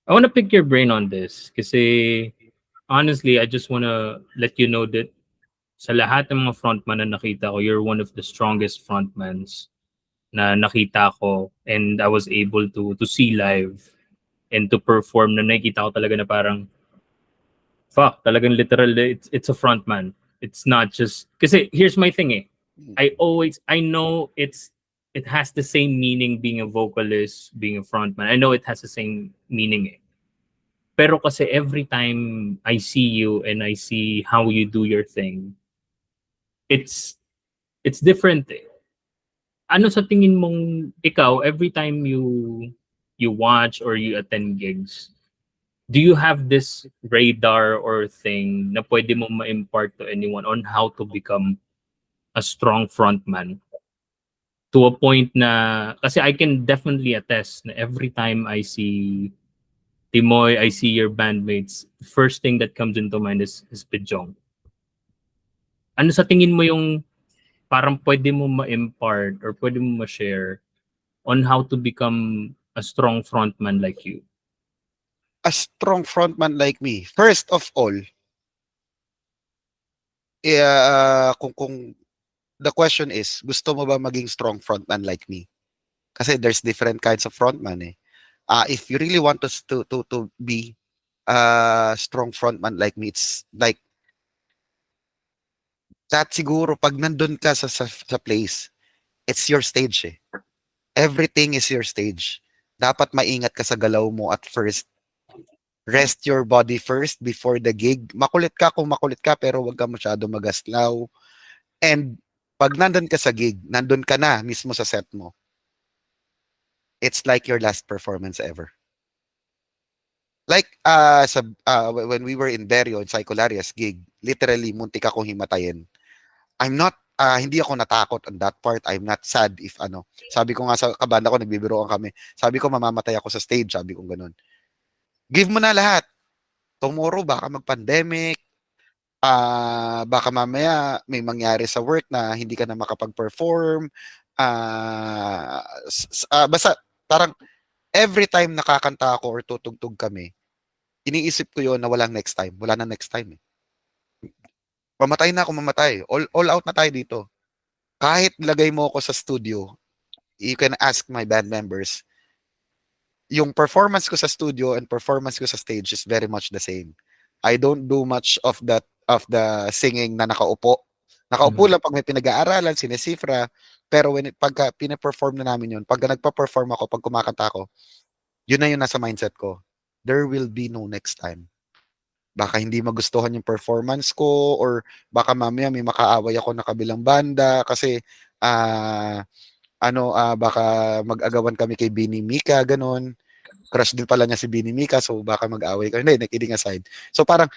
I want to pick your brain on this kasi honestly, I just want to let you know that sa lahat ng mga frontman na nakita ko, you're one of the strongest frontmans na nakita ko, and I was able to see live and to perform, na nakita ko talaga na parang fuck, talagang literal, it's a frontman. It's not just kasi here's my thing eh. I know it has the same meaning being a vocalist, being a frontman. I know it has the same meaning eh. Pero kasi every time I see you and I see how you do your thing, it's different eh. Ano sa tingin mong ikaw every time you watch or you attend gigs, do you have this radar or thing na pwede mo ma-impart to anyone on how to become a strong frontman? To a point na, kasi I can definitely attest na every time I see Timoy, I see your bandmates, the first thing that comes into mind is Pidjong. Ano sa tingin mo yung parang pwede mo ma-impart or pwede mo ma-share on how to become a strong frontman like you? A strong frontman like me, first of all, kung the question is, gusto mo ba maging strong frontman like me? Kasi there's different kinds of frontman eh. If you really want us to be a strong frontman like me, it's like that siguro pag nandun ka sa place, it's your stage eh. Everything is your stage. Dapat maingat ka sa galaw mo at first. Rest your body first before the gig. Makulit ka kung makulit ka, pero wag ka masyado magaslaw. And pag nandun ka sa gig, nandun ka na mismo sa set mo. It's like your last performance ever. Like when we were in Berrio in Psycholaria's gig, literally muntik akong himatayin. I'm not hindi ako natakot on that part. I'm not sad if ano. Sabi ko nga sa kabanda ko, nagbibiroan kami. Sabi ko mamamatay ako sa stage, sabi ko ganun. Give mo na lahat. Tomorrow baka mag-pandemic, baka mamaya may mangyari sa work na hindi ka na makapag-perform. Basta parang every time nakakanta ako or tutugtog kami, iniisip ko yon na walang next time. Wala na next time eh. Mamatay na ako, mamatay. All out na tayo dito. Kahit lagay mo ako sa studio, you can ask my band members, yung performance ko sa studio and performance ko sa stage is very much the same. I don't do much of the singing na nakaupo. Nakaupo lang pag may pinag-aaralan, sinesifra, pero pagka pina-perform na namin yun, pagka nagpa-perform ako, pag kumakanta ako, yun na yun nasa mindset ko. There will be no next time. Baka hindi magustuhan yung performance ko, or baka mamaya may makaaway ako na kabilang banda kasi baka mag-agawan kami kay Bini Mika, ganun. Crush din pala niya si Bini Mika, so baka mag-away kami. Hindi, kidding aside. So parang,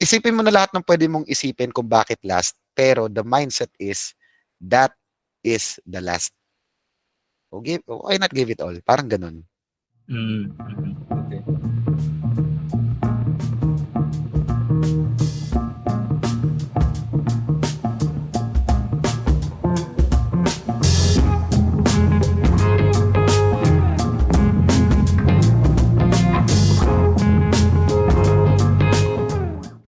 isipin mo na lahat ng pwede mong isipin kung bakit last, pero the mindset is, that is the last. Why not give it all? Parang ganun. Mm-hmm.